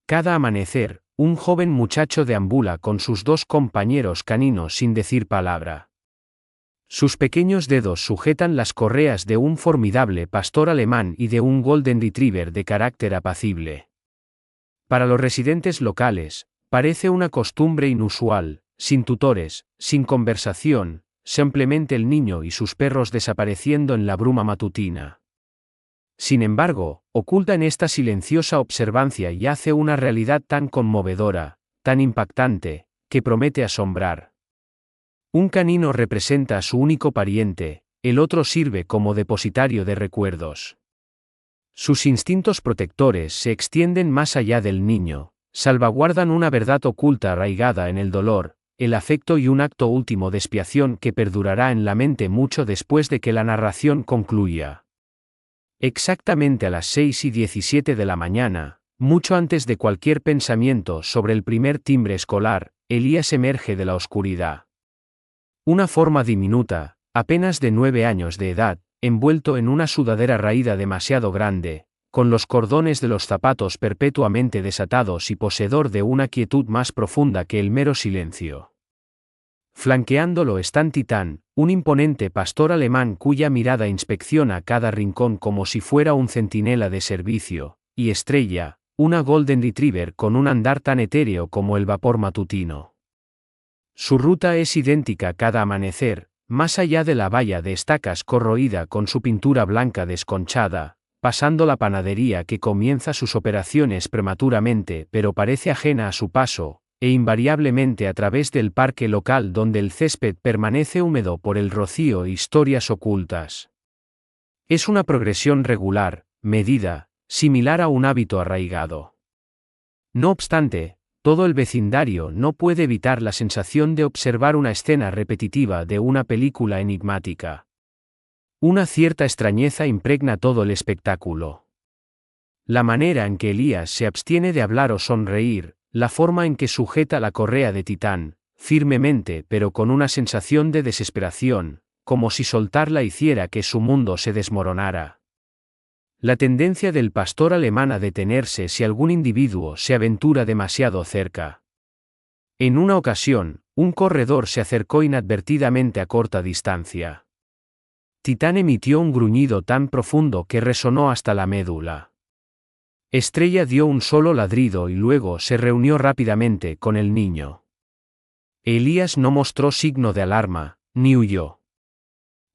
Cada amanecer, un joven muchacho deambula con sus dos compañeros caninos sin decir palabra. Sus pequeños dedos sujetan las correas de un formidable pastor alemán y de un golden retriever de carácter apacible. Para los residentes locales, parece una costumbre inusual, sin tutores, sin conversación, simplemente el niño y sus perros desapareciendo en la bruma matutina. Sin embargo, oculta en esta silenciosa observancia yace una realidad tan conmovedora, tan impactante, que promete asombrar. Un canino representa a su único pariente, el otro sirve como depositario de recuerdos. Sus instintos protectores se extienden más allá del niño, salvaguardan una verdad oculta arraigada en el dolor, el afecto y un acto último de expiación que perdurará en la mente mucho después de que la narración concluya. Exactamente a las 6:17 de la mañana, mucho antes de cualquier pensamiento sobre el primer timbre escolar, Elías emerge de la oscuridad. Una forma diminuta, apenas de 9 años de edad, envuelto en una sudadera raída demasiado grande, con los cordones de los zapatos perpetuamente desatados y poseedor de una quietud más profunda que el mero silencio. Flanqueándolo están Titán, un imponente pastor alemán cuya mirada inspecciona cada rincón como si fuera un centinela de servicio, y Estrella, una golden retriever con un andar tan etéreo como el vapor matutino. Su ruta es idéntica cada amanecer, más allá de la valla de estacas corroída con su pintura blanca desconchada, pasando la panadería que comienza sus operaciones prematuramente pero parece ajena a su paso, e invariablemente a través del parque local donde el césped permanece húmedo por el rocío e historias ocultas. Es una progresión regular, medida, similar a un hábito arraigado. No obstante, todo el vecindario no puede evitar la sensación de observar una escena repetitiva de una película enigmática. Una cierta extrañeza impregna todo el espectáculo. La manera en que Elías se abstiene de hablar o sonreír, la forma en que sujeta la correa de Titán, firmemente pero con una sensación de desesperación, como si soltarla hiciera que su mundo se desmoronara. La tendencia del pastor alemán a detenerse si algún individuo se aventura demasiado cerca. En una ocasión, un corredor se acercó inadvertidamente a corta distancia. Titán emitió un gruñido tan profundo que resonó hasta la médula. Estrella dio un solo ladrido y luego se reunió rápidamente con el niño. Elías no mostró signo de alarma, ni huyó.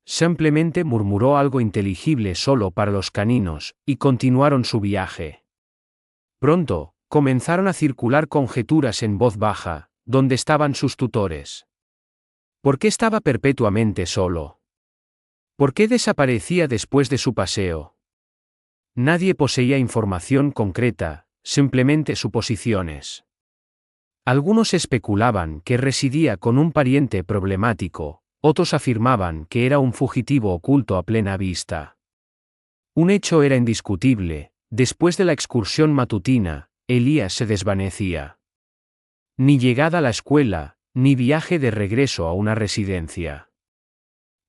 Simplemente murmuró algo inteligible solo para los caninos, y continuaron su viaje. Pronto, comenzaron a circular conjeturas en voz baja, ¿dónde estaban sus tutores? ¿Por qué estaba perpetuamente solo? ¿Por qué desaparecía después de su paseo? Nadie poseía información concreta, simplemente suposiciones. Algunos especulaban que residía con un pariente problemático, otros afirmaban que era un fugitivo oculto a plena vista. Un hecho era indiscutible: después de la excursión matutina, Elías se desvanecía. Ni llegada a la escuela, ni viaje de regreso a una residencia.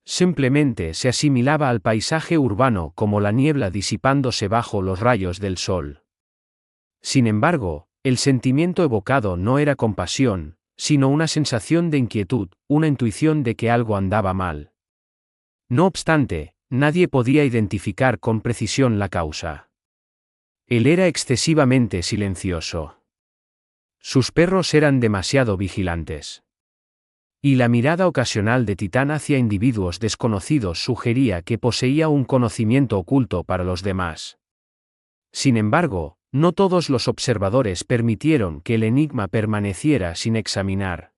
Simplemente se asimilaba al paisaje urbano como la niebla disipándose bajo los rayos del sol. Sin embargo, el sentimiento evocado no era compasión, sino una sensación de inquietud, una intuición de que algo andaba mal. No obstante, nadie podía identificar con precisión la causa. Él era excesivamente silencioso. Sus perros eran demasiado vigilantes. Y la mirada ocasional de Titán hacia individuos desconocidos sugería que poseía un conocimiento oculto para los demás. Sin embargo, no todos los observadores permitieron que el enigma permaneciera sin examinar.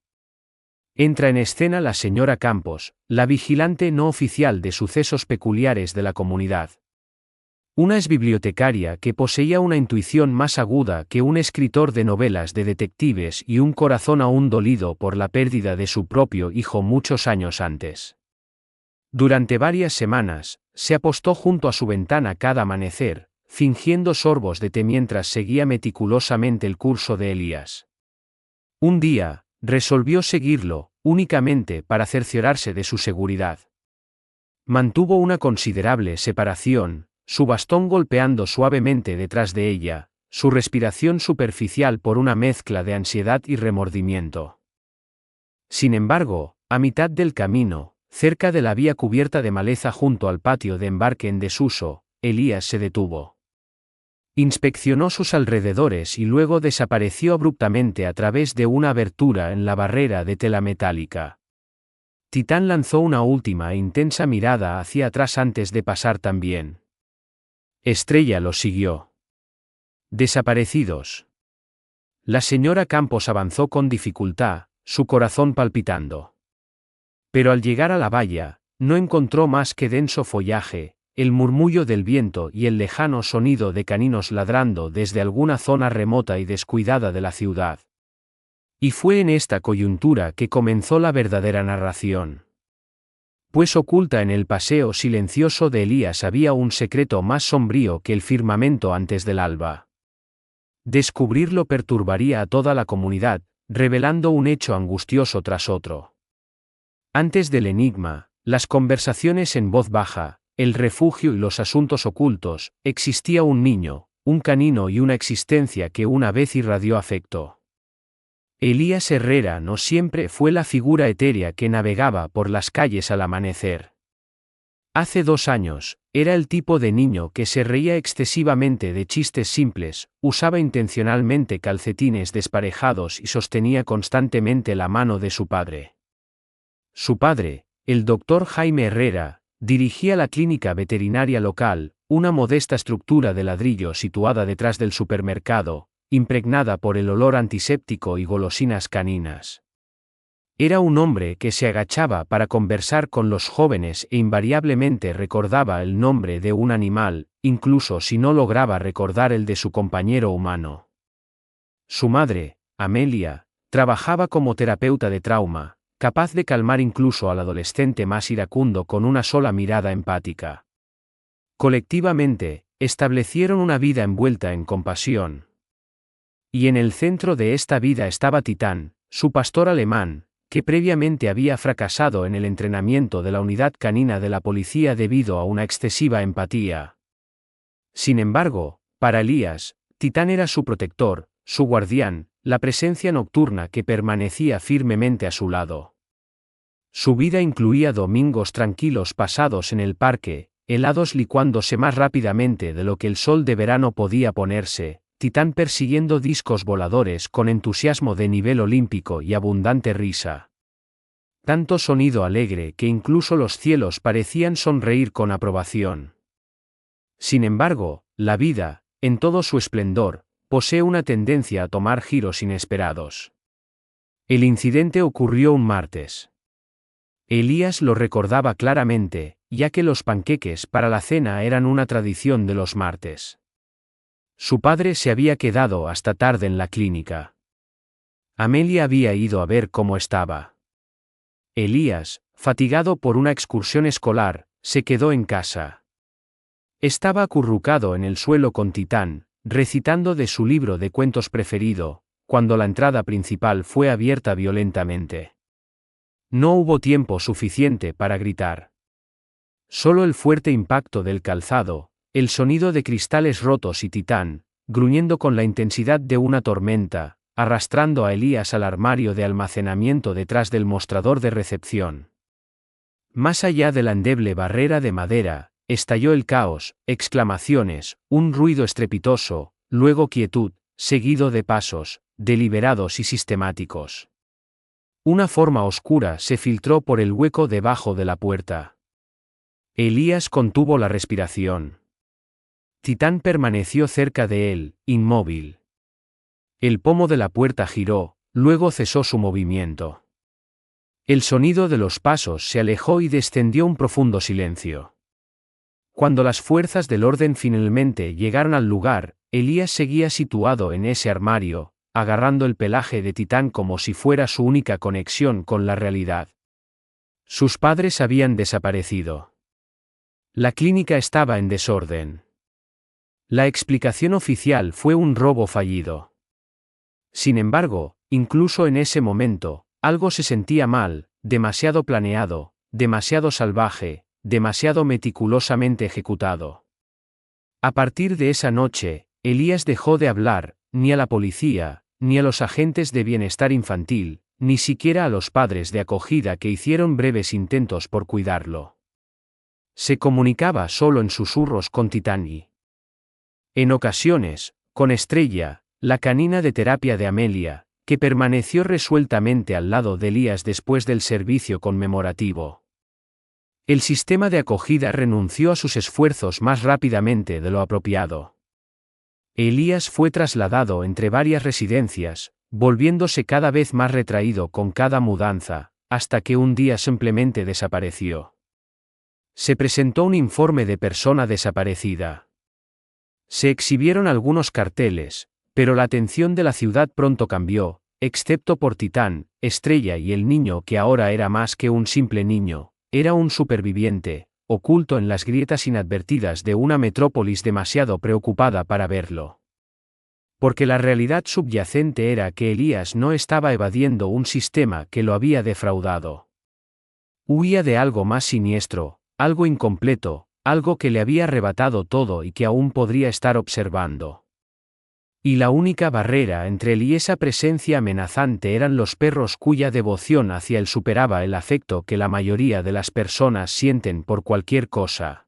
Entra en escena la señora Campos, la vigilante no oficial de sucesos peculiares de la comunidad. Una exbibliotecaria que poseía una intuición más aguda que un escritor de novelas de detectives y un corazón aún dolido por la pérdida de su propio hijo muchos años antes. Durante varias semanas, se apostó junto a su ventana cada amanecer, fingiendo sorbos de té mientras seguía meticulosamente el curso de Elías. Un día, resolvió seguirlo, únicamente para cerciorarse de su seguridad. Mantuvo una considerable separación, su bastón golpeando suavemente detrás de ella, su respiración superficial por una mezcla de ansiedad y remordimiento. Sin embargo, a mitad del camino, cerca de la vía cubierta de maleza junto al patio de embarque en desuso, Elías se detuvo. Inspeccionó sus alrededores y luego desapareció abruptamente a través de una abertura en la barrera de tela metálica. Titán lanzó una última e intensa mirada hacia atrás antes de pasar también. Estrella lo siguió. Desaparecidos. La señora Campos avanzó con dificultad, su corazón palpitando. Pero al llegar a la valla, no encontró más que denso follaje, el murmullo del viento y el lejano sonido de caninos ladrando desde alguna zona remota y descuidada de la ciudad. Y fue en esta coyuntura que comenzó la verdadera narración. Pues oculta en el paseo silencioso de Elías había un secreto más sombrío que el firmamento antes del alba. Descubrirlo perturbaría a toda la comunidad, revelando un hecho angustioso tras otro. Antes del enigma, las conversaciones en voz baja, el refugio y los asuntos ocultos, existía un niño, un canino y una existencia que una vez irradió afecto. Elías Herrera no siempre fue la figura etérea que navegaba por las calles al amanecer. Hace 2 años, era el tipo de niño que se reía excesivamente de chistes simples, usaba intencionalmente calcetines desparejados y sostenía constantemente la mano de su padre. Su padre, el doctor Jaime Herrera, dirigía la clínica veterinaria local, una modesta estructura de ladrillo situada detrás del supermercado, impregnada por el olor antiséptico y golosinas caninas. Era un hombre que se agachaba para conversar con los jóvenes e invariablemente recordaba el nombre de un animal, incluso si no lograba recordar el de su compañero humano. Su madre, Amelia, trabajaba como terapeuta de trauma, capaz de calmar incluso al adolescente más iracundo con una sola mirada empática. Colectivamente, establecieron una vida envuelta en compasión. Y en el centro de esta vida estaba Titán, su pastor alemán, que previamente había fracasado en el entrenamiento de la unidad canina de la policía debido a una excesiva empatía. Sin embargo, para Elías, Titán era su protector, su guardián, la presencia nocturna que permanecía firmemente a su lado. Su vida incluía domingos tranquilos pasados en el parque, helados licuándose más rápidamente de lo que el sol de verano podía ponerse, Titán persiguiendo discos voladores con entusiasmo de nivel olímpico y abundante risa. Tanto sonido alegre que incluso los cielos parecían sonreír con aprobación. Sin embargo, la vida, en todo su esplendor, posee una tendencia a tomar giros inesperados. El incidente ocurrió un martes. Elías lo recordaba claramente, ya que los panqueques para la cena eran una tradición de los martes. Su padre se había quedado hasta tarde en la clínica. Amelia había ido a ver cómo estaba. Elías, fatigado por una excursión escolar, se quedó en casa. Estaba acurrucado en el suelo con Titán, recitando de su libro de cuentos preferido, cuando la entrada principal fue abierta violentamente. No hubo tiempo suficiente para gritar. Solo el fuerte impacto del calzado, el sonido de cristales rotos y Titán, gruñendo con la intensidad de una tormenta, arrastrando a Elías al armario de almacenamiento detrás del mostrador de recepción. Más allá de la endeble barrera de madera, estalló el caos, exclamaciones, un ruido estrepitoso, luego quietud, seguido de pasos, deliberados y sistemáticos. Una forma oscura se filtró por el hueco debajo de la puerta. Elías contuvo la respiración. Titán permaneció cerca de él, inmóvil. El pomo de la puerta giró, luego cesó su movimiento. El sonido de los pasos se alejó y descendió un profundo silencio. Cuando las fuerzas del orden finalmente llegaron al lugar, Elías seguía situado en ese armario, agarrando el pelaje de Titán como si fuera su única conexión con la realidad. Sus padres habían desaparecido. La clínica estaba en desorden. La explicación oficial fue un robo fallido. Sin embargo, incluso en ese momento, algo se sentía mal, demasiado planeado, demasiado salvaje, demasiado meticulosamente ejecutado. A partir de esa noche, Elías dejó de hablar, ni a la policía, ni a los agentes de bienestar infantil, ni siquiera a los padres de acogida que hicieron breves intentos por cuidarlo. Se comunicaba solo en susurros con Titani. En ocasiones, con Estrella, la canina de terapia de Amelia, que permaneció resueltamente al lado de Elías después del servicio conmemorativo. El sistema de acogida renunció a sus esfuerzos más rápidamente de lo apropiado. Elías fue trasladado entre varias residencias, volviéndose cada vez más retraído con cada mudanza, hasta que un día simplemente desapareció. Se presentó un informe de persona desaparecida. Se exhibieron algunos carteles, pero la atención de la ciudad pronto cambió, excepto por Titán, Estrella y el niño que ahora era más que un simple niño, era un superviviente, oculto en las grietas inadvertidas de una metrópolis demasiado preocupada para verlo. Porque la realidad subyacente era que Elías no estaba evadiendo un sistema que lo había defraudado. Huía de algo más siniestro, algo incompleto, algo que le había arrebatado todo y que aún podría estar observando. Y la única barrera entre él y esa presencia amenazante eran los perros cuya devoción hacia él superaba el afecto que la mayoría de las personas sienten por cualquier cosa.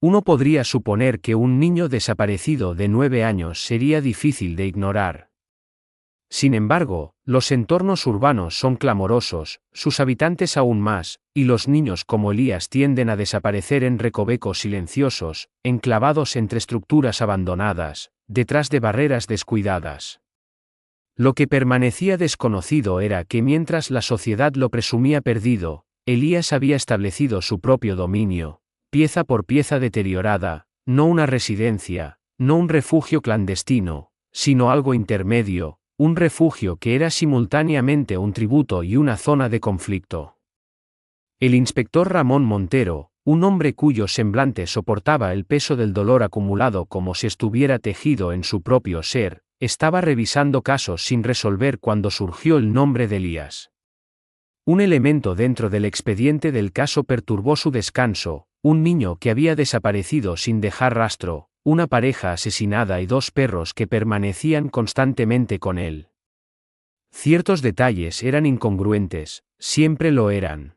Uno podría suponer que un niño desaparecido de 9 años sería difícil de ignorar. Sin embargo, los entornos urbanos son clamorosos, sus habitantes aún más, y los niños como Elías tienden a desaparecer en recovecos silenciosos, enclavados entre estructuras abandonadas, detrás de barreras descuidadas. Lo que permanecía desconocido era que mientras la sociedad lo presumía perdido, Elías había establecido su propio dominio, pieza por pieza deteriorada, no una residencia, no un refugio clandestino, sino algo intermedio, un refugio que era simultáneamente un tributo y una zona de conflicto. El inspector Ramón Montero, un hombre cuyo semblante soportaba el peso del dolor acumulado como si estuviera tejido en su propio ser, estaba revisando casos sin resolver cuando surgió el nombre de Elías. Un elemento dentro del expediente del caso perturbó su descanso, un niño que había desaparecido sin dejar rastro, una pareja asesinada y 2 perros que permanecían constantemente con él. Ciertos detalles eran incongruentes, siempre lo eran.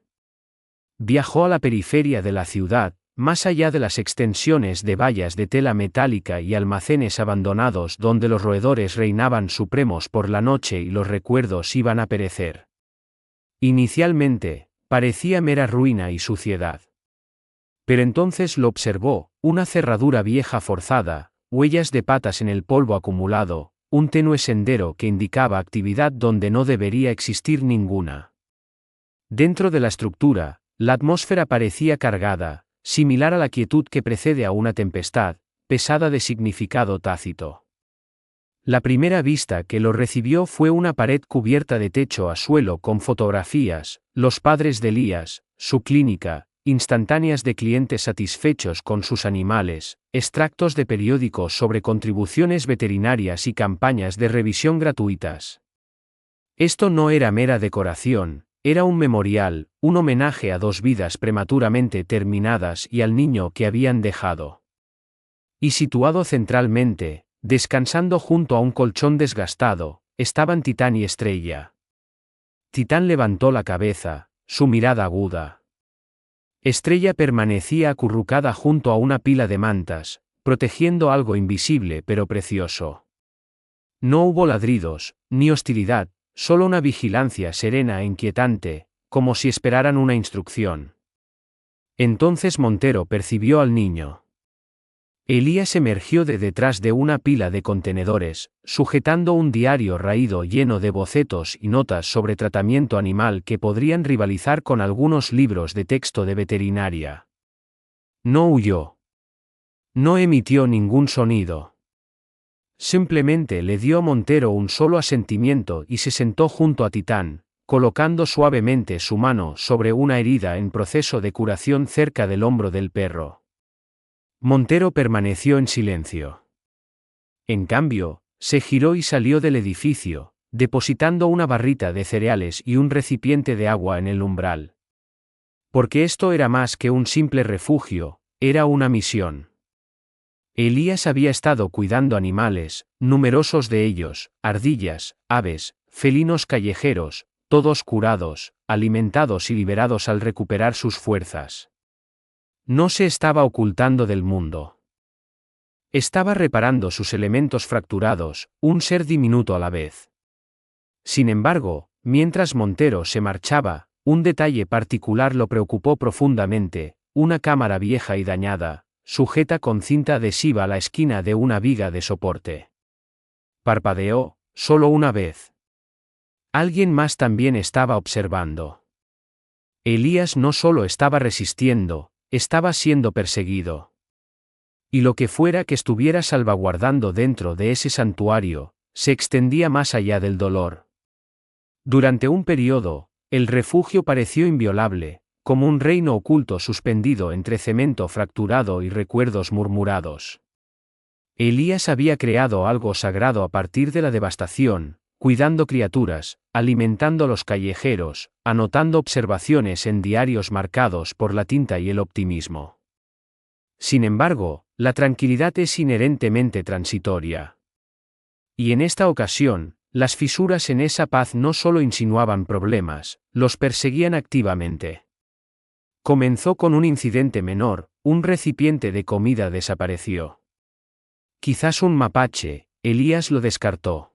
Viajó a la periferia de la ciudad, más allá de las extensiones de vallas de tela metálica y almacenes abandonados donde los roedores reinaban supremos por la noche y los recuerdos iban a perecer. Inicialmente, parecía mera ruina y suciedad. Pero entonces lo observó, una cerradura vieja forzada, huellas de patas en el polvo acumulado, un tenue sendero que indicaba actividad donde no debería existir ninguna. Dentro de la estructura, la atmósfera parecía cargada, similar a la quietud que precede a una tempestad, pesada de significado tácito. La primera vista que lo recibió fue una pared cubierta de techo a suelo con fotografías, los padres de Elías, su clínica, instantáneas de clientes satisfechos con sus animales, extractos de periódicos sobre contribuciones veterinarias y campañas de revisión gratuitas. Esto no era mera decoración, era un memorial, un homenaje a 2 vidas prematuramente terminadas y al niño que habían dejado. Y situado centralmente, descansando junto a un colchón desgastado, estaban Titán y Estrella. Titán levantó la cabeza, su mirada aguda. Estrella permanecía acurrucada junto a una pila de mantas, protegiendo algo invisible pero precioso. No hubo ladridos, ni hostilidad, solo una vigilancia serena e inquietante, como si esperaran una instrucción. Entonces Montero percibió al niño. Elías emergió de detrás de una pila de contenedores, sujetando un diario raído lleno de bocetos y notas sobre tratamiento animal que podrían rivalizar con algunos libros de texto de veterinaria. No huyó. No emitió ningún sonido. Simplemente le dio a Montero un solo asentimiento y se sentó junto a Titán, colocando suavemente su mano sobre una herida en proceso de curación cerca del hombro del perro. Montero permaneció en silencio. En cambio, se giró y salió del edificio, depositando una barrita de cereales y un recipiente de agua en el umbral. Porque esto era más que un simple refugio, era una misión. Elías había estado cuidando animales, numerosos de ellos, ardillas, aves, felinos callejeros, todos curados, alimentados y liberados al recuperar sus fuerzas. No se estaba ocultando del mundo. Estaba reparando sus elementos fracturados, un ser diminuto a la vez. Sin embargo, mientras Montero se marchaba, un detalle particular lo preocupó profundamente: una cámara vieja y dañada, sujeta con cinta adhesiva a la esquina de una viga de soporte. Parpadeó, solo una vez. Alguien más también estaba observando. Elías no solo estaba resistiendo, estaba siendo perseguido. Y lo que fuera que estuviera salvaguardando dentro de ese santuario, se extendía más allá del dolor. Durante un periodo, el refugio pareció inviolable, como un reino oculto suspendido entre cemento fracturado y recuerdos murmurados. Elías había creado algo sagrado a partir de la devastación, cuidando criaturas, alimentando los callejeros, anotando observaciones en diarios marcados por la tinta y el optimismo. Sin embargo, la tranquilidad es inherentemente transitoria. Y en esta ocasión, las fisuras en esa paz no solo insinuaban problemas, los perseguían activamente. Comenzó con un incidente menor: un recipiente de comida desapareció. Quizás un mapache, Elías lo descartó.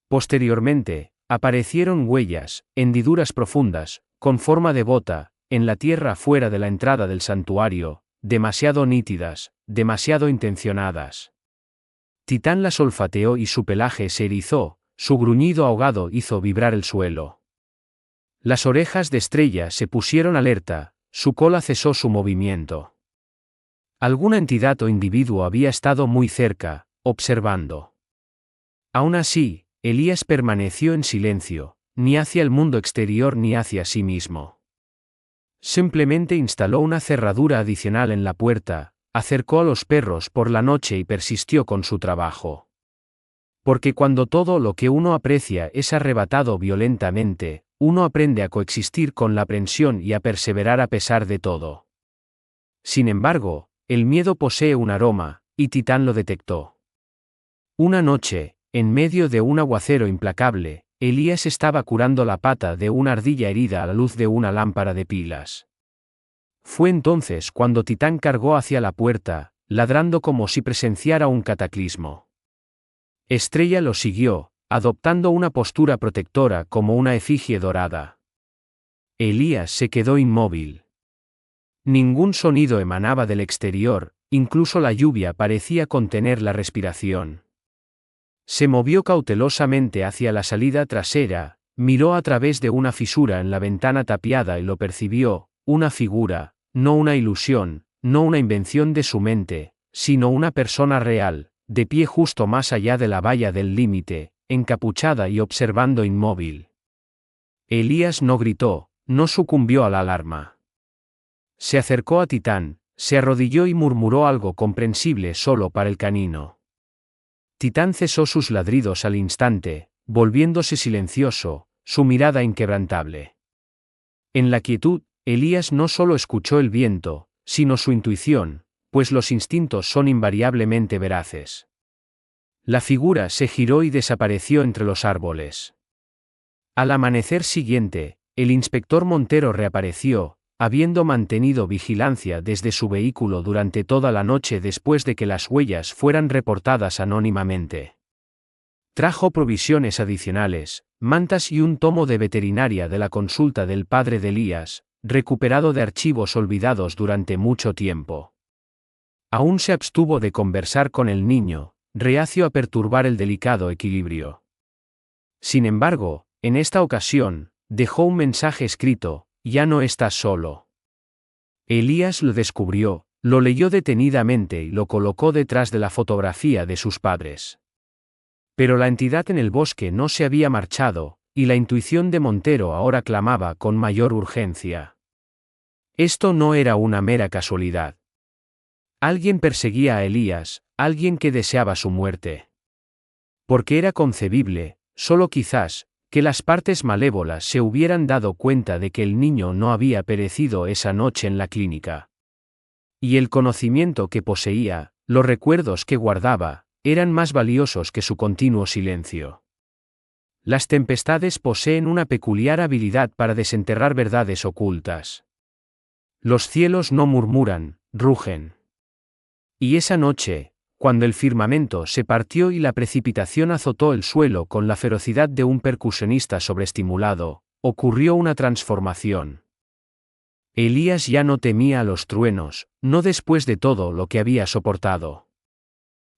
Posteriormente, aparecieron huellas, hendiduras profundas, con forma de bota, en la tierra fuera de la entrada del santuario, demasiado nítidas, demasiado intencionadas. Titán las olfateó y su pelaje se erizó, su gruñido ahogado hizo vibrar el suelo. Las orejas de Estrella se pusieron alerta, su cola cesó su movimiento. Alguna entidad o individuo había estado muy cerca, observando. Aún así, Elías permaneció en silencio, ni hacia el mundo exterior ni hacia sí mismo. Simplemente instaló una cerradura adicional en la puerta, acercó a los perros por la noche y persistió con su trabajo. Porque cuando todo lo que uno aprecia es arrebatado violentamente, uno aprende a coexistir con la aprensión y a perseverar a pesar de todo. Sin embargo, el miedo posee un aroma, y Titán lo detectó. Una noche, en medio de un aguacero implacable, Elías estaba curando la pata de una ardilla herida a la luz de una lámpara de pilas. Fue entonces cuando Titán cargó hacia la puerta, ladrando como si presenciara un cataclismo. Estrella lo siguió, adoptando una postura protectora como una efigie dorada. Elías se quedó inmóvil. Ningún sonido emanaba del exterior, incluso la lluvia parecía contener la respiración. Se movió cautelosamente hacia la salida trasera, miró a través de una fisura en la ventana tapiada y lo percibió: una figura, no una ilusión, no una invención de su mente, sino una persona real, de pie justo más allá de la valla del límite, encapuchada y observando inmóvil. Elías no gritó, no sucumbió a la alarma. Se acercó a Titán, se arrodilló y murmuró algo comprensible solo para el canino. Titán cesó sus ladridos al instante, volviéndose silencioso, su mirada inquebrantable. En la quietud, Elías no solo escuchó el viento, sino su intuición, pues los instintos son invariablemente veraces. La figura se giró y desapareció entre los árboles. Al amanecer siguiente, el inspector Montero reapareció, habiendo mantenido vigilancia desde su vehículo durante toda la noche después de que las huellas fueran reportadas anónimamente. Trajo provisiones adicionales, mantas y un tomo de veterinaria de la consulta del padre de Elías, recuperado de archivos olvidados durante mucho tiempo. Aún se abstuvo de conversar con el niño, reacio a perturbar el delicado equilibrio. Sin embargo, en esta ocasión, dejó un mensaje escrito: ya no estás solo. Elías lo descubrió, lo leyó detenidamente y lo colocó detrás de la fotografía de sus padres. Pero la entidad en el bosque no se había marchado, y la intuición de Montero ahora clamaba con mayor urgencia. Esto no era una mera casualidad. Alguien perseguía a Elías, alguien que deseaba su muerte. Porque era concebible, solo quizás, que las partes malévolas se hubieran dado cuenta de que el niño no había perecido esa noche en la clínica. Y el conocimiento que poseía, Los recuerdos que guardaba eran más valiosos que su continuo silencio. Las tempestades poseen una peculiar habilidad para desenterrar verdades ocultas. Los cielos no murmuran, rugen. Y esa noche, cuando el firmamento se partió y la precipitación azotó el suelo con la ferocidad de un percusionista sobreestimulado, ocurrió una transformación. Elías ya no temía a los truenos, no después de todo lo que había soportado.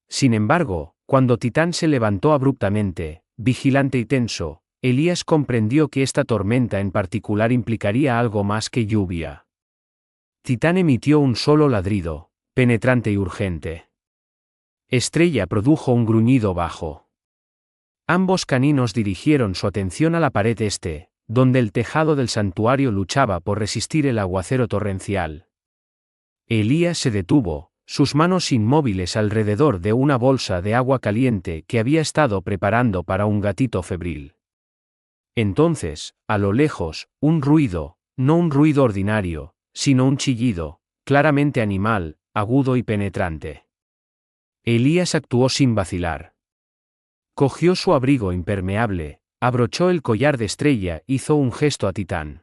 Sin embargo, cuando Titán se levantó abruptamente, vigilante y tenso, Elías comprendió que esta tormenta en particular implicaría algo más que lluvia. Titán emitió un solo ladrido, penetrante y urgente. Estrella produjo un gruñido bajo. Ambos caninos dirigieron su atención a la pared este, donde el tejado del santuario luchaba por resistir el aguacero torrencial. Elías se detuvo, sus manos inmóviles alrededor de una bolsa de agua caliente que había estado preparando para un gatito febril. Entonces, a lo lejos, un ruido, no un ruido ordinario, sino un chillido, claramente animal, agudo y penetrante. Elías actuó sin vacilar. Cogió su abrigo impermeable, abrochó el collar de Estrella, hizo un gesto a Titán.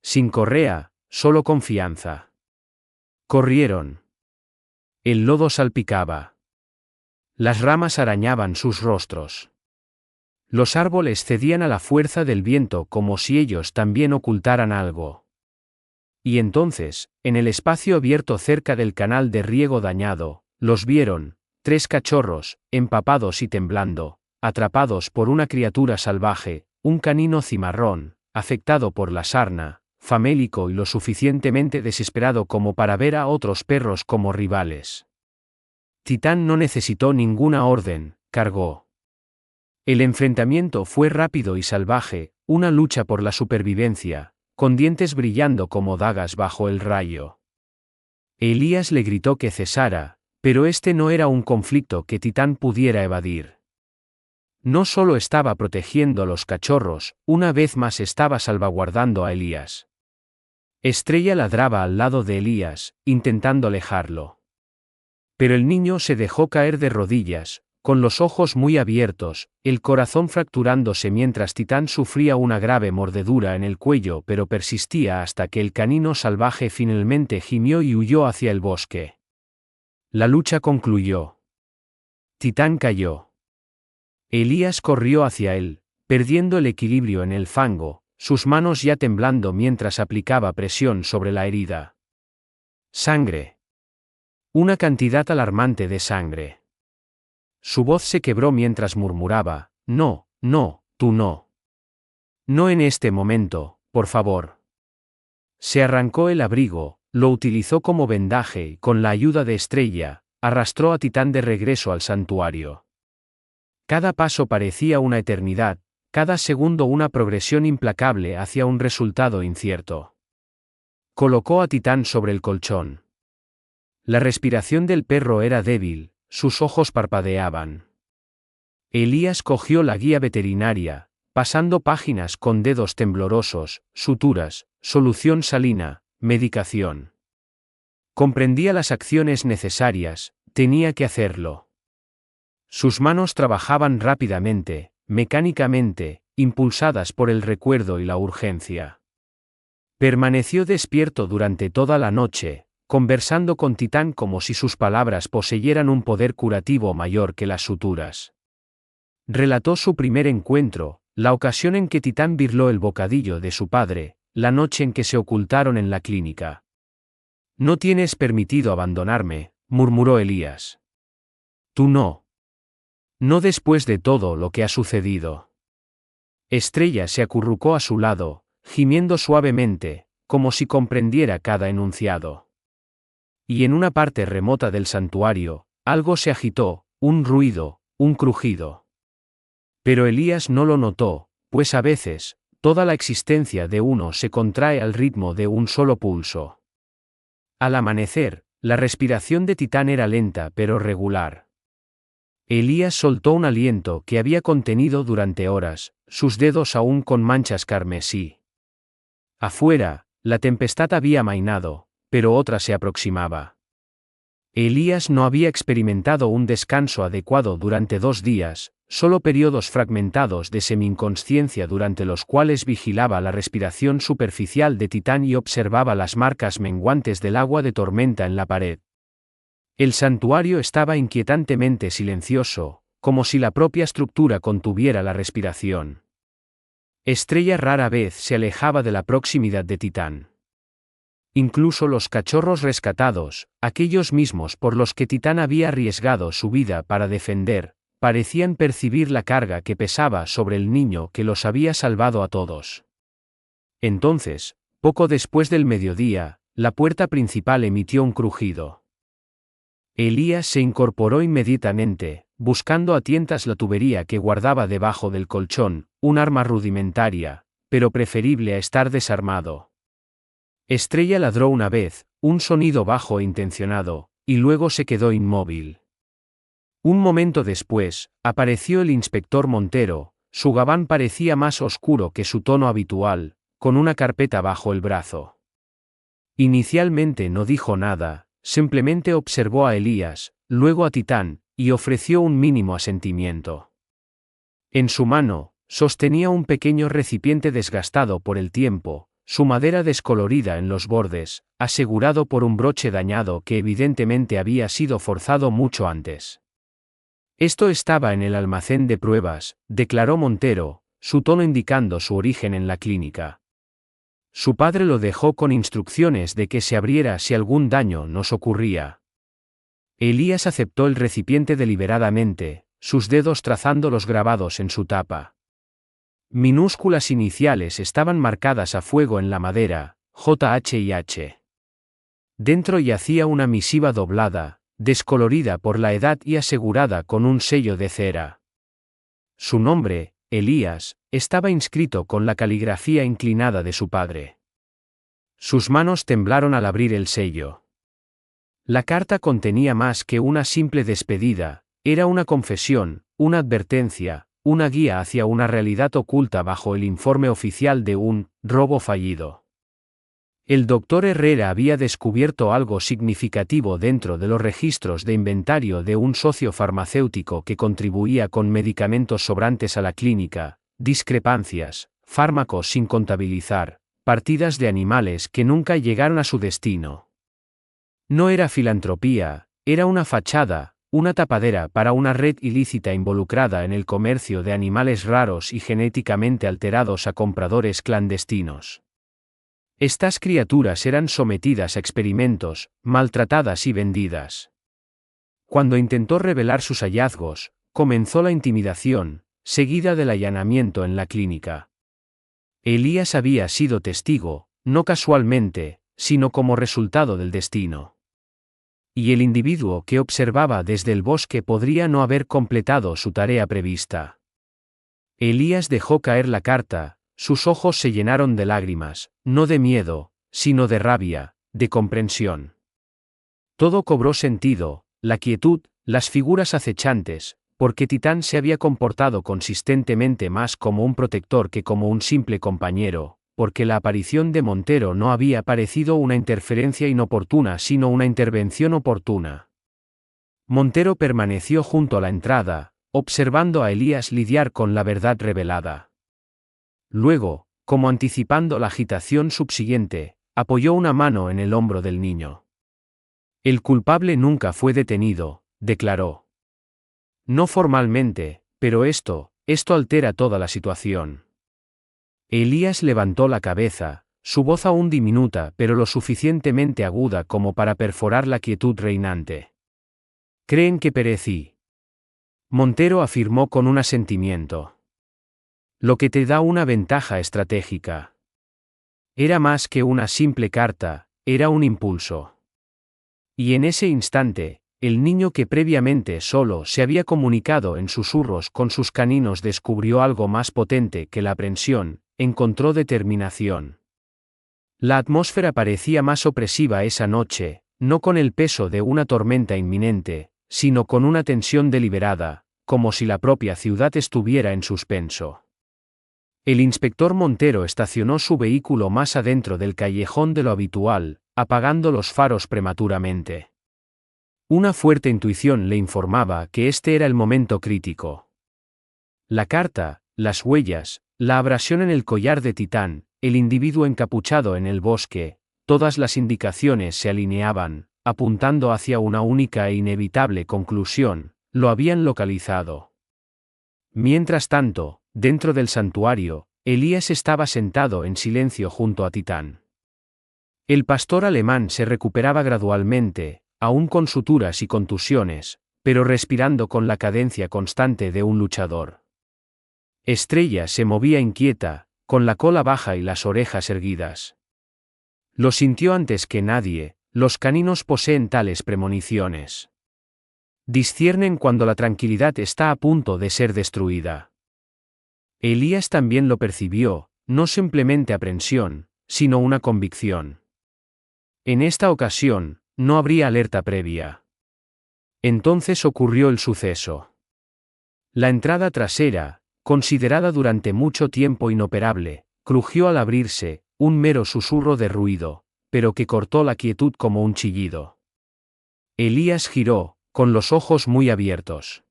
Sin correa, solo confianza. Corrieron. El lodo salpicaba. Las ramas arañaban sus rostros. Los árboles cedían a la fuerza del viento como si ellos también ocultaran algo. Y entonces, en el espacio abierto cerca del canal de riego dañado, los vieron, 3 cachorros, empapados y temblando, atrapados por una criatura salvaje, un canino cimarrón, afectado por la sarna, famélico y lo suficientemente desesperado como para ver a otros perros como rivales. Titán no necesitó ninguna orden, cargó. El enfrentamiento fue rápido y salvaje, una lucha por la supervivencia, con dientes brillando como dagas bajo el rayo. Elías le gritó que cesara, pero este no era un conflicto que Titán pudiera evadir. No solo estaba protegiendo a los cachorros, una vez más estaba salvaguardando a Elías. Estrella ladraba al lado de Elías, intentando alejarlo. Pero el niño se dejó caer de rodillas, con los ojos muy abiertos, el corazón fracturándose mientras Titán sufría una grave mordedura en el cuello, pero persistía hasta que el canino salvaje finalmente gimió y huyó hacia el bosque. La lucha concluyó. Titán cayó. Elías corrió hacia él, perdiendo el equilibrio en el fango, sus manos ya temblando mientras aplicaba presión sobre la herida. Sangre. Una cantidad alarmante de sangre. Su voz se quebró mientras murmuraba, no, no, tú no. No en este momento, por favor. Se arrancó el abrigo, lo utilizó como vendaje y con la ayuda de Estrella, arrastró a Titán de regreso al santuario. Cada paso parecía una eternidad, cada segundo una progresión implacable hacia un resultado incierto. Colocó a Titán sobre el colchón. La respiración del perro era débil, sus ojos parpadeaban. Elías cogió la guía veterinaria, pasando páginas con dedos temblorosos, suturas, solución salina, medicación. Comprendía las acciones necesarias, tenía que hacerlo. Sus manos trabajaban rápidamente, mecánicamente, impulsadas por el recuerdo y la urgencia. Permaneció despierto durante toda la noche, conversando con Titán como si sus palabras poseyeran un poder curativo mayor que las suturas. Relató su primer encuentro, la ocasión en que Titán birló el bocadillo de su padre, la noche en que se ocultaron en la clínica. No tienes permitido abandonarme, murmuró Elías. Tú no. No después de todo lo que ha sucedido. Estrella se acurrucó a su lado, gimiendo suavemente, como si comprendiera cada enunciado. Y en una parte remota del santuario, algo se agitó, un ruido, un crujido. Pero Elías no lo notó, pues a veces, toda la existencia de uno se contrae al ritmo de un solo pulso. Al amanecer, la respiración de Titán era lenta pero regular. Elías soltó un aliento que había contenido durante horas, sus dedos aún con manchas carmesí. Afuera, la tempestad había amainado, pero otra se aproximaba. Elías no había experimentado un descanso adecuado durante 2 días, solo periodos fragmentados de semi-inconsciencia durante los cuales vigilaba la respiración superficial de Titán y observaba las marcas menguantes del agua de tormenta en la pared. El santuario estaba inquietantemente silencioso, como si la propia estructura contuviera la respiración. Estrella rara vez se alejaba de la proximidad de Titán. Incluso los cachorros rescatados, aquellos mismos por los que Titán había arriesgado su vida para defender, parecían percibir la carga que pesaba sobre el niño que los había salvado a todos. Entonces, poco después del mediodía, la puerta principal emitió un crujido. Elías se incorporó inmediatamente, buscando a tientas la tubería que guardaba debajo del colchón, un arma rudimentaria, pero preferible a estar desarmado. Estrella ladró una vez, un sonido bajo e intencionado, y luego se quedó inmóvil. Un momento después, apareció el inspector Montero, su gabán parecía más oscuro que su tono habitual, con una carpeta bajo el brazo. Inicialmente no dijo nada, simplemente observó a Elías, luego a Titán, y ofreció un mínimo asentimiento. En su mano, sostenía un pequeño recipiente desgastado por el tiempo, su madera descolorida en los bordes, asegurado por un broche dañado que evidentemente había sido forzado mucho antes. Esto estaba en el almacén de pruebas, declaró Montero, su tono indicando su origen en la clínica. Su padre lo dejó con instrucciones de que se abriera si algún daño nos ocurría. Elías aceptó el recipiente deliberadamente, sus dedos trazando los grabados en su tapa. Minúsculas iniciales estaban marcadas a fuego en la madera, JH y H. Dentro yacía una misiva doblada, descolorida por la edad y asegurada con un sello de cera. Su nombre, Elías, estaba inscrito con la caligrafía inclinada de su padre. Sus manos temblaron al abrir el sello. La carta contenía más que una simple despedida, era una confesión, una advertencia, una guía hacia una realidad oculta bajo el informe oficial de un robo fallido. El doctor Herrera había descubierto algo significativo dentro de los registros de inventario de un socio farmacéutico que contribuía con medicamentos sobrantes a la clínica, discrepancias, fármacos sin contabilizar, partidas de animales que nunca llegaron a su destino. No era filantropía, era una fachada, una tapadera para una red ilícita involucrada en el comercio de animales raros y genéticamente alterados a compradores clandestinos. Estas criaturas eran sometidas a experimentos, maltratadas y vendidas. Cuando intentó revelar sus hallazgos, comenzó la intimidación, seguida del allanamiento en la clínica. Elías había sido testigo, no casualmente, sino como resultado del destino. Y el individuo que observaba desde el bosque podría no haber completado su tarea prevista. Elías dejó caer la carta, sus ojos se llenaron de lágrimas, no de miedo, sino de rabia, de comprensión. Todo cobró sentido, la quietud, las figuras acechantes, porque Titán se había comportado consistentemente más como un protector que como un simple compañero, porque la aparición de Montero no había parecido una interferencia inoportuna sino una intervención oportuna. Montero permaneció junto a la entrada, observando a Elías lidiar con la verdad revelada. Luego, como anticipando la agitación subsiguiente, apoyó una mano en el hombro del niño. El culpable nunca fue detenido, declaró. No formalmente, pero esto altera toda la situación. Elías levantó la cabeza, su voz aún diminuta pero lo suficientemente aguda como para perforar la quietud reinante. ¿Creen que perecí? Montero afirmó con un asentimiento. Lo que te da una ventaja estratégica. Era más que una simple carta, era un impulso. Y en ese instante, el niño que previamente solo se había comunicado en susurros con sus caninos descubrió algo más potente que la aprensión, encontró determinación. La atmósfera parecía más opresiva esa noche, no con el peso de una tormenta inminente, sino con una tensión deliberada, como si la propia ciudad estuviera en suspenso. El inspector Montero estacionó su vehículo más adentro del callejón de lo habitual, apagando los faros prematuramente. Una fuerte intuición le informaba que este era el momento crítico. La carta, las huellas, la abrasión en el collar de Titán, el individuo encapuchado en el bosque, todas las indicaciones se alineaban, apuntando hacia una única e inevitable conclusión: lo habían localizado. Mientras tanto, dentro del santuario, Elías estaba sentado en silencio junto a Titán. El pastor alemán se recuperaba gradualmente, aún con suturas y contusiones, pero respirando con la cadencia constante de un luchador. Estrella se movía inquieta, con la cola baja y las orejas erguidas. Lo sintió antes que nadie: los caninos poseen tales premoniciones. Disciernen cuando la tranquilidad está a punto de ser destruida. Elías también lo percibió, no simplemente aprensión, sino una convicción. En esta ocasión, no habría alerta previa. Entonces ocurrió el suceso. La entrada trasera, considerada durante mucho tiempo inoperable, crujió al abrirse, un mero susurro de ruido, pero que cortó la quietud como un chillido. Elías giró, con los ojos muy abiertos.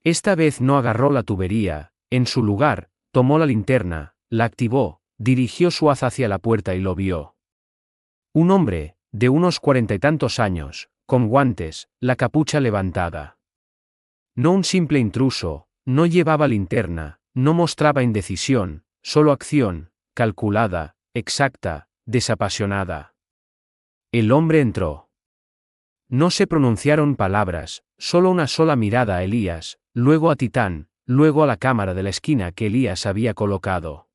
Esta vez no agarró la tubería, en su lugar, tomó la linterna, la activó, dirigió su haz hacia la puerta y lo vio. Un hombre, de unos 40 y tantos años, con guantes, la capucha levantada. No un simple intruso, no llevaba linterna, no mostraba indecisión, solo acción, calculada, exacta, desapasionada. El hombre entró. No se pronunciaron palabras, solo una sola mirada a Elías, luego a Titán, luego a la cámara de la esquina que Elías había colocado.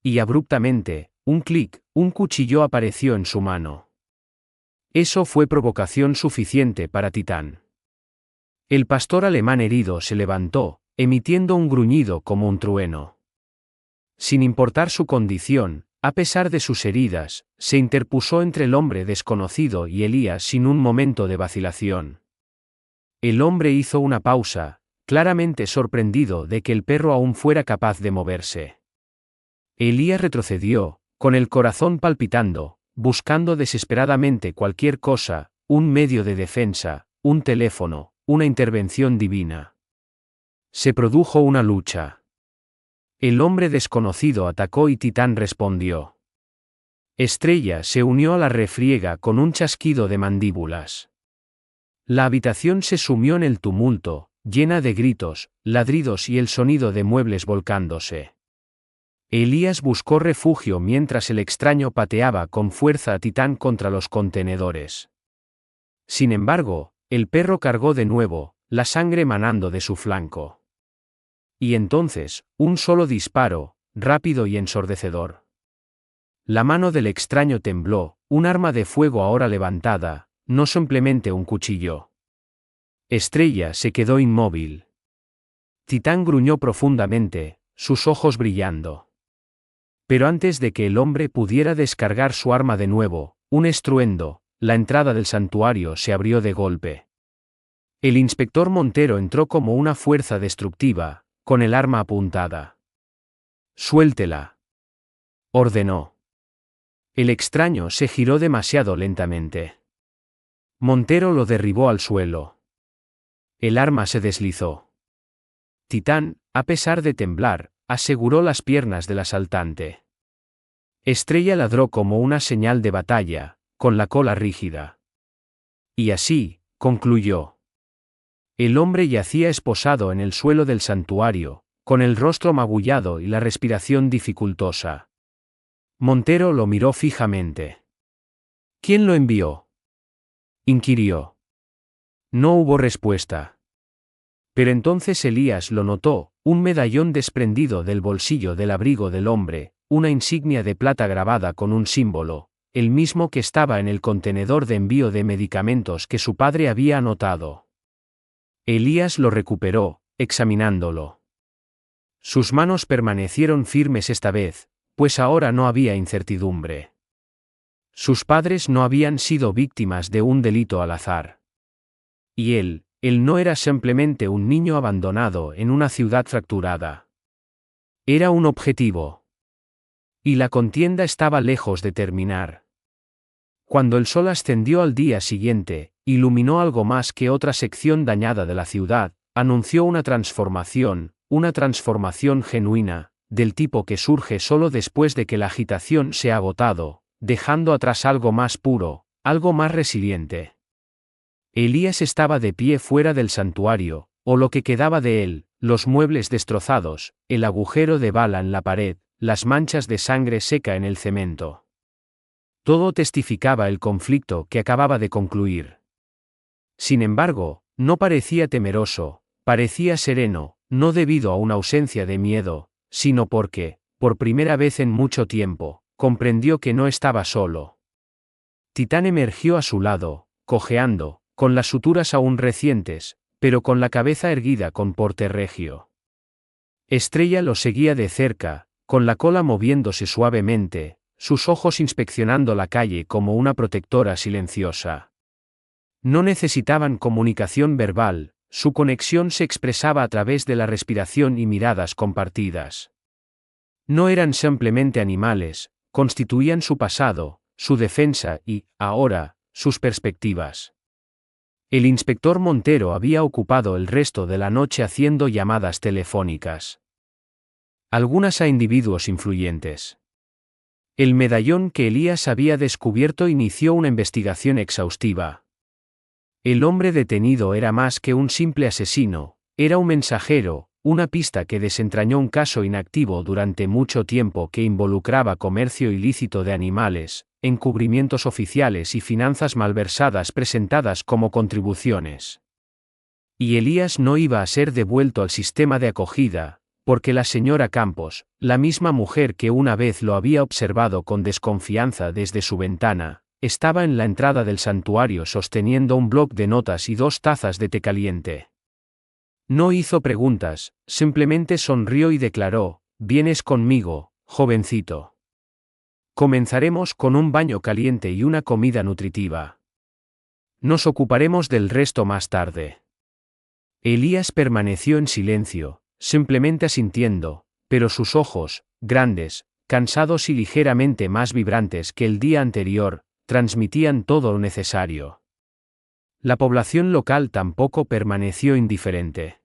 Y abruptamente, un clic, un cuchillo apareció en su mano. Eso fue provocación suficiente para Titán. El pastor alemán herido se levantó, emitiendo un gruñido como un trueno. Sin importar su condición, a pesar de sus heridas, se interpuso entre el hombre desconocido y Elías sin un momento de vacilación. El hombre hizo una pausa, claramente sorprendido de que el perro aún fuera capaz de moverse. Elías retrocedió, con el corazón palpitando, buscando desesperadamente cualquier cosa, un medio de defensa, un teléfono, una intervención divina. Se produjo una lucha. El hombre desconocido atacó y Titán respondió. Estrella se unió a la refriega con un chasquido de mandíbulas. La habitación se sumió en el tumulto, llena de gritos, ladridos y el sonido de muebles volcándose. Elías buscó refugio mientras el extraño pateaba con fuerza a Titán contra los contenedores. Sin embargo, el perro cargó de nuevo, la sangre manando de su flanco. Y entonces, un solo disparo, rápido y ensordecedor. La mano del extraño tembló, un arma de fuego ahora levantada, no simplemente un cuchillo. Estrella se quedó inmóvil. Titán gruñó profundamente, sus ojos brillando. Pero antes de que el hombre pudiera descargar su arma de nuevo, un estruendo, la entrada del santuario se abrió de golpe. El inspector Montero entró como una fuerza destructiva, con el arma apuntada. «Suéltela», ordenó. El extraño se giró demasiado lentamente. Montero lo derribó al suelo. El arma se deslizó. Titán, a pesar de temblar, aseguró las piernas del asaltante. Estrella ladró como una señal de batalla, con la cola rígida. Y así, concluyó. El hombre yacía esposado en el suelo del santuario, con el rostro magullado y la respiración dificultosa. Montero lo miró fijamente. ¿Quién lo envió?, inquirió. No hubo respuesta. Pero entonces Elías lo notó, un medallón desprendido del bolsillo del abrigo del hombre, una insignia de plata grabada con un símbolo, el mismo que estaba en el contenedor de envío de medicamentos que su padre había anotado. Elías lo recuperó, examinándolo. Sus manos permanecieron firmes esta vez, pues ahora no había incertidumbre. Sus padres no habían sido víctimas de un delito al azar. Y él no era simplemente un niño abandonado en una ciudad fracturada. Era un objetivo. Y la contienda estaba lejos de terminar. Cuando el sol ascendió al día siguiente, iluminó algo más que otra sección dañada de la ciudad, anunció una transformación genuina, del tipo que surge solo después de que la agitación se ha agotado, dejando atrás algo más puro, algo más resiliente. Elías estaba de pie fuera del santuario, o lo que quedaba de él, los muebles destrozados, el agujero de bala en la pared, las manchas de sangre seca en el cemento. Todo testificaba el conflicto que acababa de concluir. Sin embargo, no parecía temeroso, parecía sereno, no debido a una ausencia de miedo, sino porque, por primera vez en mucho tiempo, comprendió que no estaba solo. Titán emergió a su lado, cojeando, con las suturas aún recientes, pero con la cabeza erguida con porte regio. Estrella lo seguía de cerca, con la cola moviéndose suavemente, sus ojos inspeccionando la calle como una protectora silenciosa. No necesitaban comunicación verbal, su conexión se expresaba a través de la respiración y miradas compartidas. No eran simplemente animales, constituían su pasado, su defensa y, ahora, sus perspectivas. El inspector Montero había ocupado el resto de la noche haciendo llamadas telefónicas. Algunas a individuos influyentes. El medallón que Elías había descubierto inició una investigación exhaustiva. El hombre detenido era más que un simple asesino, era un mensajero, una pista que desentrañó un caso inactivo durante mucho tiempo que involucraba comercio ilícito de animales, encubrimientos oficiales y finanzas malversadas presentadas como contribuciones. Y Elías no iba a ser devuelto al sistema de acogida, porque la señora Campos, la misma mujer que una vez lo había observado con desconfianza desde su ventana, estaba en la entrada del santuario sosteniendo un bloc de notas y 2 tazas de té caliente. No hizo preguntas, simplemente sonrió y declaró: «Vienes conmigo, jovencito. Comenzaremos con un baño caliente y una comida nutritiva. Nos ocuparemos del resto más tarde». Elías permaneció en silencio, simplemente asintiendo, pero sus ojos, grandes, cansados y ligeramente más vibrantes que el día anterior, transmitían todo lo necesario. La población local tampoco permaneció indiferente.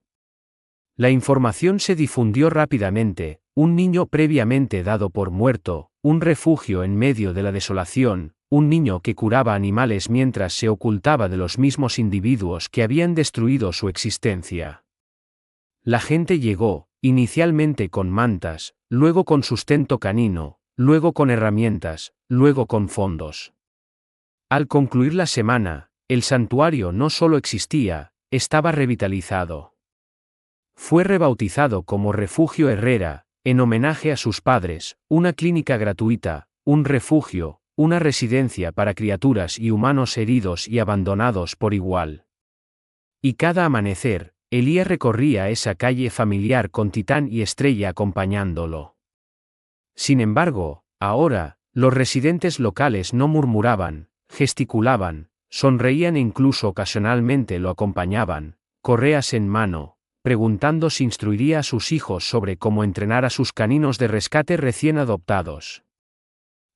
La información se difundió rápidamente: un niño previamente dado por muerto, un refugio en medio de la desolación, un niño que curaba animales mientras se ocultaba de los mismos individuos que habían destruido su existencia. La gente llegó, inicialmente con mantas, luego con sustento canino, luego con herramientas, luego con fondos. Al concluir la semana, el santuario no solo existía, estaba revitalizado. Fue rebautizado como Refugio Herrera, en homenaje a sus padres, una clínica gratuita, un refugio, una residencia para criaturas y humanos heridos y abandonados por igual. Y cada amanecer, Elías recorría esa calle familiar con Titán y Estrella acompañándolo. Sin embargo, ahora, los residentes locales no murmuraban, gesticulaban, sonreían e incluso ocasionalmente lo acompañaban, correas en mano, preguntando si instruiría a sus hijos sobre cómo entrenar a sus caninos de rescate recién adoptados.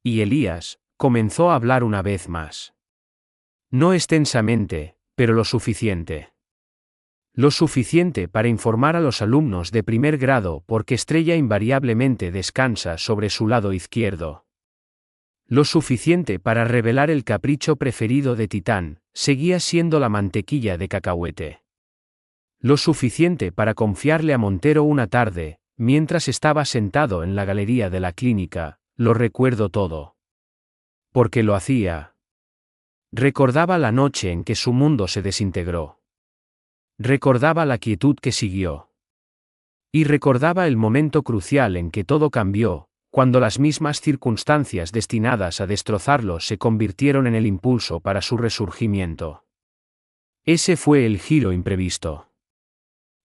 Y Elías comenzó a hablar una vez más. No extensamente, pero lo suficiente. Lo suficiente para informar a los alumnos de primer grado porque Estrella invariablemente descansa sobre su lado izquierdo. Lo suficiente para revelar el capricho preferido de Titán, seguía siendo la mantequilla de cacahuete. Lo suficiente para confiarle a Montero una tarde, mientras estaba sentado en la galería de la clínica: «Lo recuerdo todo». Porque lo hacía. Recordaba la noche en que su mundo se desintegró. Recordaba la quietud que siguió. Y recordaba el momento crucial en que todo cambió, cuando las mismas circunstancias destinadas a destrozarlo se convirtieron en el impulso para su resurgimiento. Ese fue el giro imprevisto.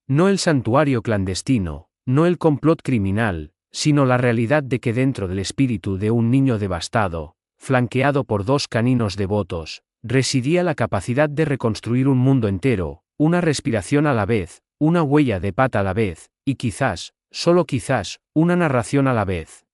No el santuario clandestino, no el complot criminal, sino la realidad de que dentro del espíritu de un niño devastado, flanqueado por 2 caninos devotos, residía la capacidad de reconstruir un mundo entero, una respiración a la vez, una huella de pata a la vez, y quizás, solo quizás, una narración a la vez.